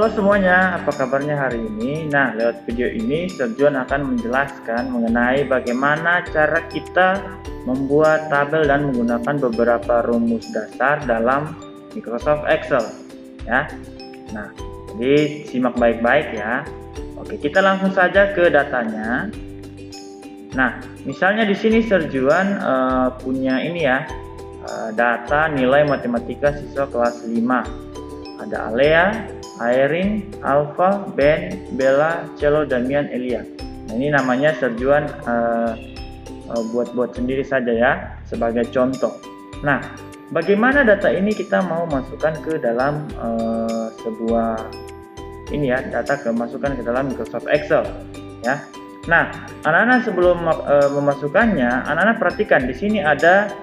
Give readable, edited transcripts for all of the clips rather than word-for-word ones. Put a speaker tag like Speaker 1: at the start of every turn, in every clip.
Speaker 1: Halo semuanya, apa kabarnya hari ini? Nah, lewat video ini Serjuan akan menjelaskan mengenai bagaimana cara kita membuat tabel dan menggunakan beberapa rumus dasar dalam Microsoft Excel ya. Nah, jadi simak baik-baik ya. Oke, kita langsung saja ke datanya. Nah, misalnya di sini Serjuan punya ini ya, data nilai matematika siswa kelas 5. Ada Alea, Airin, Alfa, Ben, Bella, Cello, Damian, Elia. Nah, ini namanya Serjuan buat-buat sendiri saja ya, sebagai contoh. Nah, bagaimana data ini kita mau masukkan ke dalam sebuah ini ya, masukkan ke dalam Microsoft Excel ya. Nah, anak-anak sebelum memasukkannya, anak-anak perhatikan di sini ada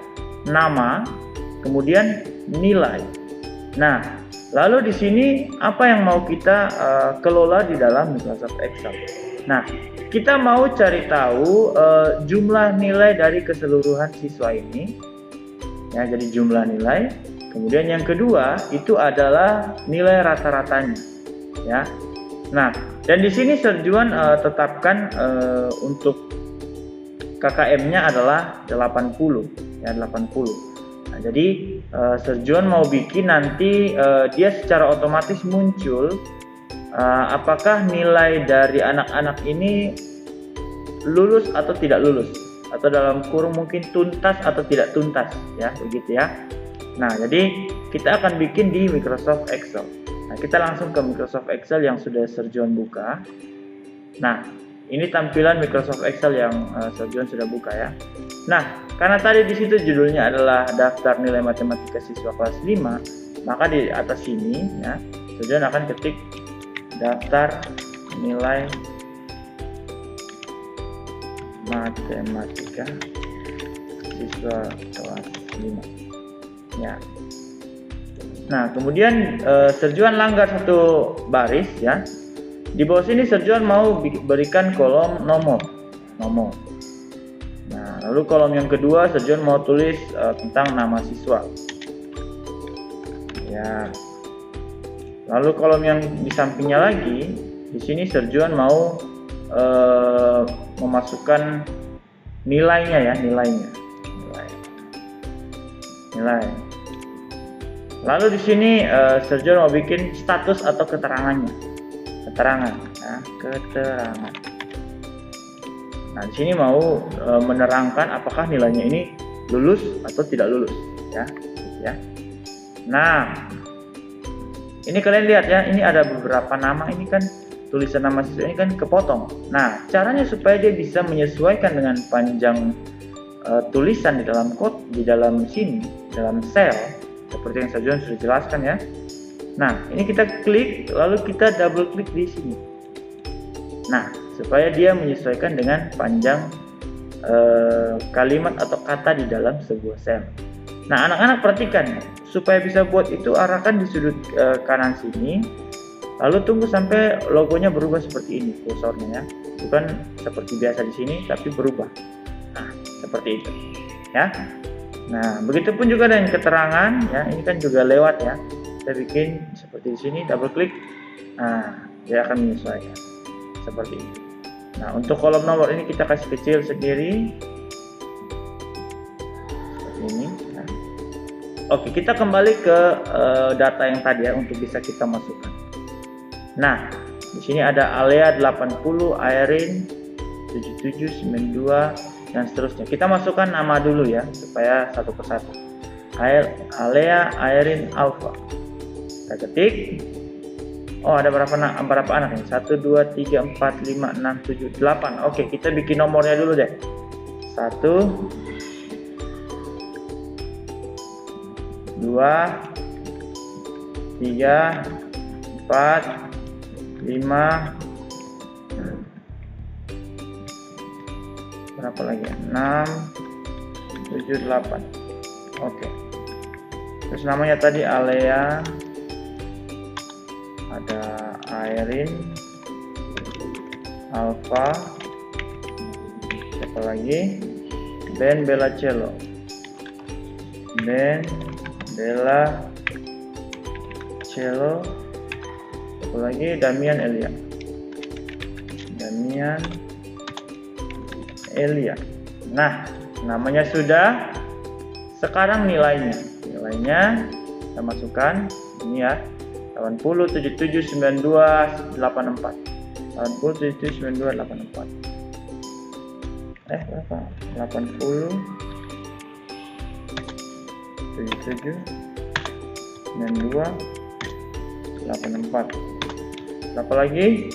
Speaker 1: nama, kemudian nilai. Nah, lalu di sini apa yang mau kita kelola di dalam Microsoft Excel? Nah, kita mau cari tahu jumlah nilai dari keseluruhan siswa ini. Ya, jadi jumlah nilai. Kemudian yang kedua itu adalah nilai rata-ratanya. Ya. Nah, dan di sini Serjuan tetapkan untuk KKM-nya adalah 80, ya 80. Nah, jadi Serjuan mau bikin nanti dia secara otomatis muncul apakah nilai dari anak-anak ini lulus atau tidak lulus, atau dalam kurung mungkin tuntas atau tidak tuntas ya, begitu ya. Nah, jadi kita akan bikin di Microsoft Excel. Nah, kita langsung ke Microsoft Excel yang sudah Serjuan buka. Nah, ini tampilan Microsoft Excel yang Serjuan sudah buka ya. Nah, karena tadi di situ judulnya adalah daftar nilai matematika siswa kelas 5, maka di atas sini ya, Serjuan akan ketik daftar nilai matematika siswa kelas 5. Ya. Nah, kemudian Serjuan langgar satu baris ya. Di bawah sini Serjuan mau berikan kolom nomor. Nah, lalu kolom yang kedua Serjuan mau tulis tentang nama siswa. Ya. Lalu kolom yang di sampingnya lagi, di sini Serjuan mau memasukkan nilainya ya, nilai. Lalu di sini Serjuan mau bikin status atau keterangan. Nah, di sini mau menerangkan apakah nilainya ini lulus atau tidak lulus ya, gitu ya. Nah, ini kalian lihat ya, ini ada beberapa nama, ini kan tulisan nama siswa ini kan kepotong. Nah, caranya supaya dia bisa menyesuaikan dengan panjang tulisan di dalam di dalam sini, dalam sel, seperti yang Serjuan sudah jelaskan ya. Nah, ini kita klik, lalu kita double klik di sini. Nah, supaya dia menyesuaikan dengan panjang kalimat atau kata di dalam sebuah sel. Nah, anak-anak perhatikan, supaya bisa buat itu arahkan di sudut kanan sini, lalu tunggu sampai logonya berubah seperti ini, kursornya ya. Bukan seperti biasa di sini, tapi berubah. Nah, seperti itu ya. Nah, begitupun juga dengan keterangan ya, ini kan juga lewat ya. Kita bikin seperti di sini, double klik. Nah, dia akan menyesuaikan seperti ini. Nah, untuk kolom nomor ini kita kasih kecil sendiri seperti ini ya. Oke, kita kembali ke data yang tadi ya, untuk bisa kita masukkan. Nah, di sini ada Alea 80, Airin 77, 92 dan seterusnya. Kita masukkan nama dulu ya, supaya satu persatu. Alea, Airin, Alfa. Kita ketik. Oh, ada berapa anak ini? 1, 2, 3, 4, 5, 6, 7, 8. Oke, kita bikin nomornya dulu deh. 1, 2, 3, 4, 5, berapa lagi ya? 6, 7, 8. Oke. Terus namanya tadi Alea, ada Airin, Alfa, siapa lagi? Ben, Bella, Cello. Ben, Bella, Cello, Satu lagi Damian Elia. Nah, namanya sudah. Sekarang nilainya kita masukkan ini ya, 80 77 92 84. 80 77 92 84. Berapa? 80 77 92 84. Berapa lagi?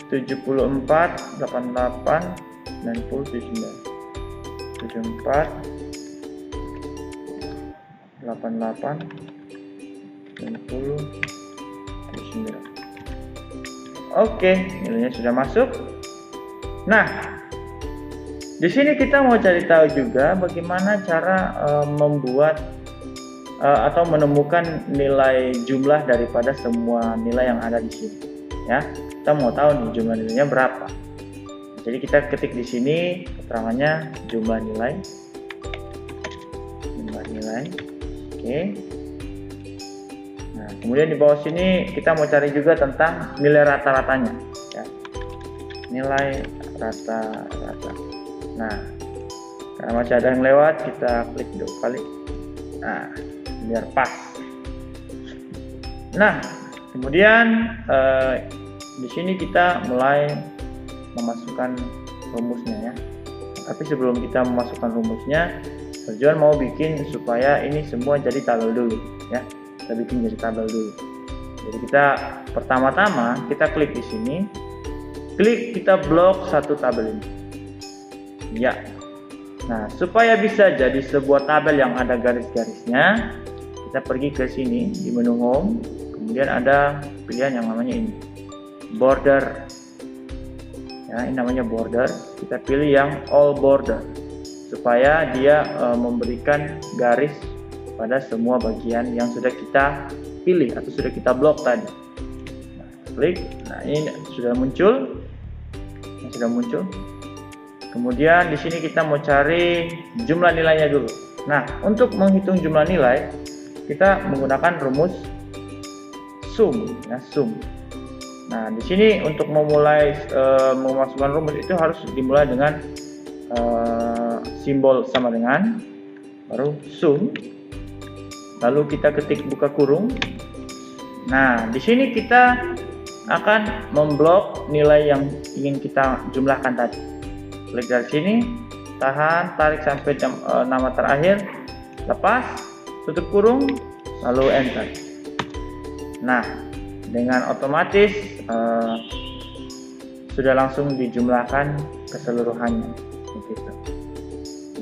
Speaker 1: 74 88 90 79. 74 88 90 79. Oke, nilainya sudah masuk. Nah, di sini kita mau cari tahu juga bagaimana cara membuat atau menemukan nilai jumlah daripada semua nilai yang ada di sini. Ya, kita mau tahu nih jumlah nilainya berapa. Jadi kita ketik di sini keterangannya jumlah nilai. Oke. Nah, kemudian di bawah sini kita mau cari juga tentang nilai rata-ratanya. Ya. Nilai rata-rata. Nah, karena masih ada yang lewat, kita klik 2 kali. Nah, biar pas. Nah, kemudian di sini kita mulai memasukkan rumusnya ya. Tapi sebelum kita memasukkan rumusnya, tujuan mau bikin supaya ini semua jadi tabel dulu ya. Kita bikin jadi tabel dulu. Jadi kita pertama-tama kita klik di sini, kita blok satu tabel ini. Ya. Nah, supaya bisa jadi sebuah tabel yang ada garis-garisnya, kita pergi ke sini di menu home, kemudian ada pilihan yang namanya ini, border. Ya, ini namanya border. Kita pilih yang all border supaya dia memberikan garis pada semua bagian yang sudah kita pilih atau sudah kita blok tadi. Nah, klik. Nah, ini sudah muncul. Kemudian di sini kita mau cari jumlah nilainya dulu. Nah, untuk menghitung jumlah nilai, kita menggunakan rumus sum, ya, sum. Nah, di sini untuk memulai memasukkan rumus itu harus dimulai dengan simbol sama dengan, baru sum, lalu kita ketik buka kurung. Nah, di sini kita akan memblok nilai yang ingin kita jumlahkan tadi. Klik dari sini, tahan, tarik sampai nama terakhir, lepas, tutup kurung, lalu enter. Nah, dengan otomatis sudah langsung dijumlahkan keseluruhannya begitu.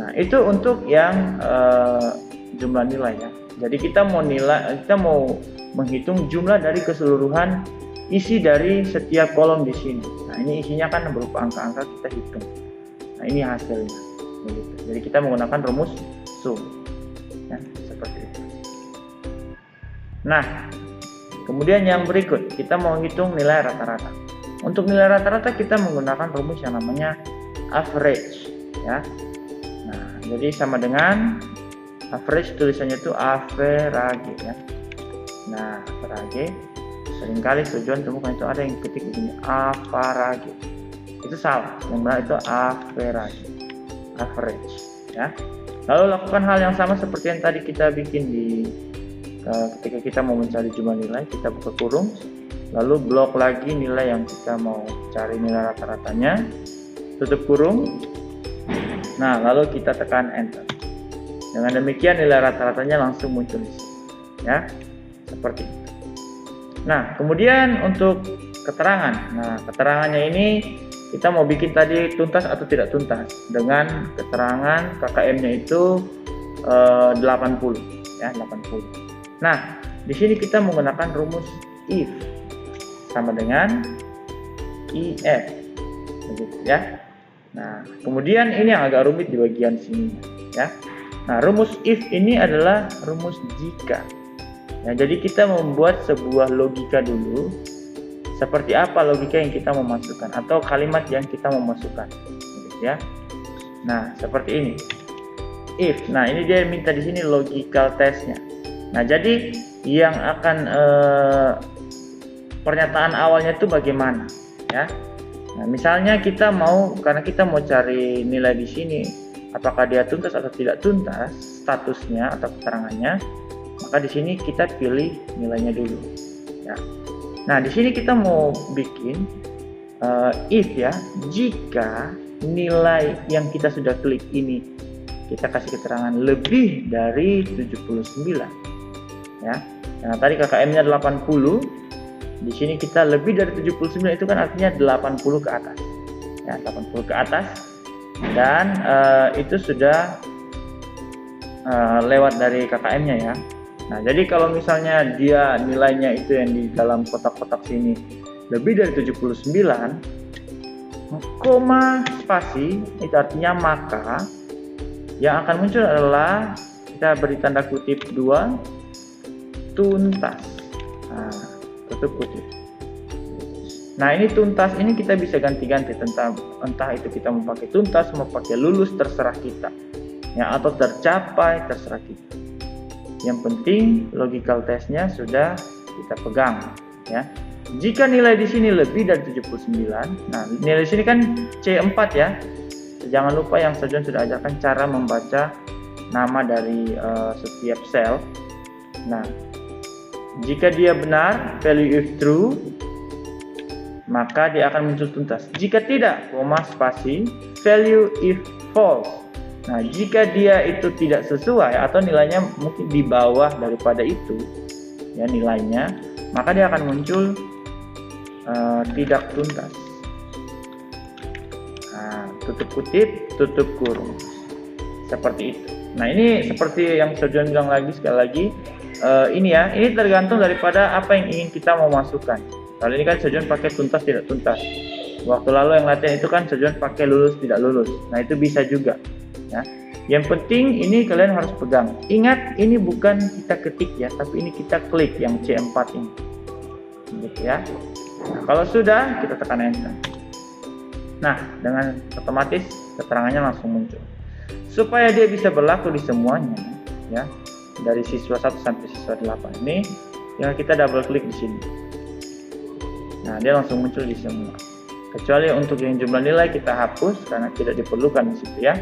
Speaker 1: Nah, itu untuk yang jumlah nilai ya. Jadi kita mau menghitung jumlah dari keseluruhan isi dari setiap kolom di sini. Nah, ini isinya kan berupa angka-angka, kita hitung. Nah, ini hasilnya begitu. Jadi kita menggunakan rumus sum ya, seperti itu. Nah, kemudian yang berikut, kita mau hitung nilai rata-rata. Untuk nilai rata-rata kita menggunakan rumus yang namanya average ya. Nah, jadi sama dengan average, tulisannya itu average ya. Nah, average seringkali tujuan temukan itu ada yang ketik di sini average. Itu salah. Yang benar itu average ya. Lalu lakukan hal yang sama seperti yang tadi kita bikin di ketika kita mau mencari jumlah nilai, kita buka kurung, lalu blok lagi nilai yang kita mau cari nilai rata-ratanya, tutup kurung. Nah, lalu kita tekan enter. Dengan demikian nilai rata-ratanya langsung muncul di sini ya, seperti itu. Nah, kemudian untuk keterangan. Nah, keterangannya ini kita mau bikin tadi tuntas atau tidak tuntas dengan keterangan KKM-nya itu 80 ya, 80. Nah, di sini kita menggunakan rumus if sama dengan if, begitu ya. Nah, kemudian ini yang agak rumit di bagian sini ya. Nah, rumus if ini adalah rumus jika. Nah, jadi kita membuat sebuah logika dulu. Seperti apa logika yang kita mau masukkan atau kalimat yang kita mau masukkan, gitu ya. Nah, seperti ini. If. Nah, ini dia minta di sini logical testnya. Nah, jadi yang akan pernyataan awalnya itu bagaimana ya. Nah, misalnya kita mau, karena kita mau cari nilai di sini, apakah dia tuntas atau tidak tuntas, statusnya atau keterangannya, maka di sini kita pilih nilainya dulu ya. Nah, di sini kita mau bikin if ya, jika nilai yang kita sudah klik ini kita kasih keterangan lebih dari 79 ya. Nah, tadi KKM-nya 80. Di sini kita lebih dari 79, itu kan artinya 80 ke atas. Ya, 80 ke atas, dan itu sudah lewat dari KKM-nya ya. Nah, jadi kalau misalnya dia nilainya itu yang di dalam kotak-kotak sini lebih dari 79, koma spasi itu artinya maka, yang akan muncul adalah kita beri tanda kutip 2 tuntas. Nah, tutup kutip. Nah, ini tuntas ini kita bisa ganti-ganti tentang entah itu kita mau pakai tuntas, mau pakai lulus, terserah kita. Ya, atau tercapai, terserah kita. Yang penting logical testnya sudah kita pegang ya. Jika nilai di sini lebih dari 79, nah nilai di sini kan C4 ya. Jangan lupa yang Sojon sudah ajarkan cara membaca nama dari setiap sel. Nah, jika dia benar, value if true, maka dia akan muncul tuntas. Jika tidak, koma spasi, value if false. Nah, jika dia itu tidak sesuai atau nilainya mungkin di bawah daripada itu, ya nilainya, maka dia akan muncul tidak tuntas. Nah, tutup kutip, tutup kurung. Seperti itu. Nah, ini seperti yang Sojon bilang lagi sekali lagi. Ini ya, ini tergantung daripada apa yang ingin kita mau masukkan. Kali ini kan Sojon pakai tuntas tidak tuntas. Waktu lalu yang latihan itu kan Sojon pakai lulus tidak lulus. Nah, itu bisa juga ya. Yang penting ini kalian harus pegang. Ingat, ini bukan kita ketik ya, tapi ini kita klik yang C4 ini. Gitu ya. Nah, kalau sudah, kita tekan enter. Nah, dengan otomatis keterangannya langsung muncul. Supaya dia bisa berlaku di semuanya ya. Dari siswa 1 sampai siswa 8 ini, yang kita double klik di sini. Nah, dia langsung muncul di semua. Kecuali untuk yang jumlah nilai kita hapus karena tidak diperlukan di situ ya.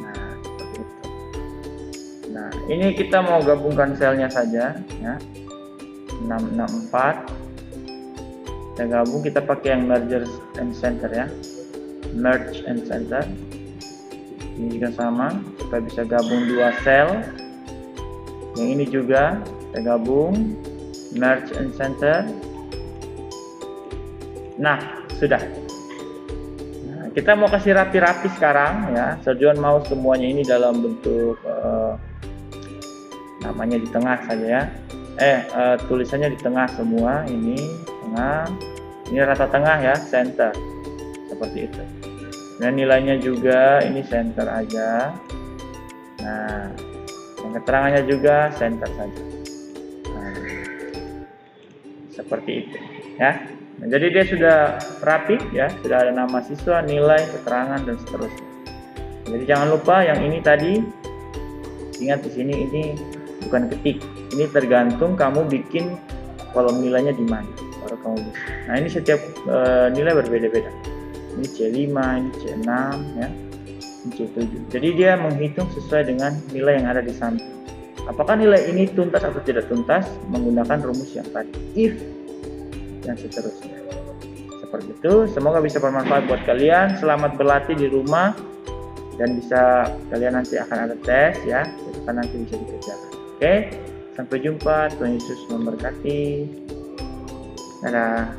Speaker 1: Nah, seperti itu. Nah, ini kita mau gabungkan selnya saja ya. 664. Kita gabung, kita pakai yang merge and center ya. Merge and center. Ini juga sama, supaya bisa gabung 2 sel. Yang ini juga kita gabung, merge and center. Nah, sudah. Nah, kita mau kasih rapi-rapi sekarang ya. Sojon mau semuanya ini dalam bentuk namanya di tengah saja ya. Tulisannya di tengah semua, ini tengah. Ini rata tengah ya, center. Seperti itu. Dan nilainya juga ini center aja. Nah, yang keterangannya juga center saja. Nah, seperti itu ya. Nah, jadi dia sudah rapi ya, sudah ada nama siswa, nilai, keterangan dan seterusnya. Jadi jangan lupa yang ini tadi, ingat di sini ini bukan ketik. Ini tergantung kamu bikin kolom nilainya di mana baru kamu bisa. Nah, ini setiap nilai berbeda-beda. Ini C5, ini C6 ya. C7. Jadi dia menghitung sesuai dengan nilai yang ada di samping. Apakah nilai ini tuntas atau tidak tuntas menggunakan rumus yang tadi, if dan seterusnya. Seperti itu. Semoga bisa bermanfaat buat kalian. Selamat berlatih di rumah dan bisa kalian nanti akan ada tes ya. Itu kan nanti bisa dikerjakan. Oke. Sampai jumpa. Tuhan Yesus memberkati. Dadah.